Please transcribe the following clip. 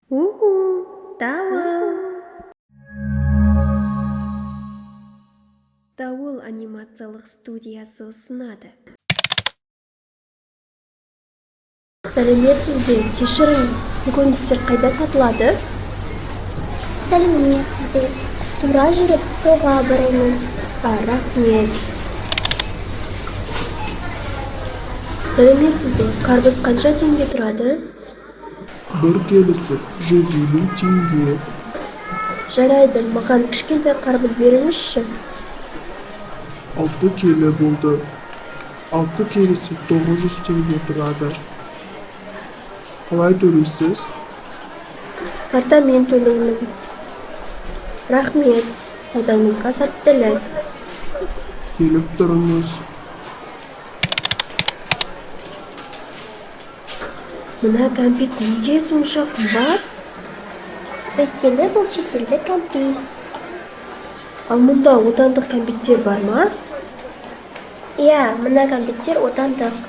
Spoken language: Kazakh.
Дауыл. Дауыл анимациялық студиясы ұсынады. Сәлеметсіз бе? Кешіріңіз, көкөністер қайда сатылады? Сәлеметсіз бе? Тура жүріп соға барыңыз. Рахмет. Сәлеметсіз бе? Қарбыз қанша теңге тұрады? Bir kelisi 150 tenge. Жарайды, маған кішкентай қарбыз беріңізші. 6 келі болды. 6 kelisi 900 tenge тұрады. Қалай төлейсіз? Картамен төлеймін. Рахмет, саудаңызға сәттілік. Келіп тұрыңыз. Мына кәмпит неге сонша қымбат? Өйткені бұл шетелдік кәмпит. Ал мұнда отандық кәмпиттер бар ма? Иә, мына кәмпиттер отандық.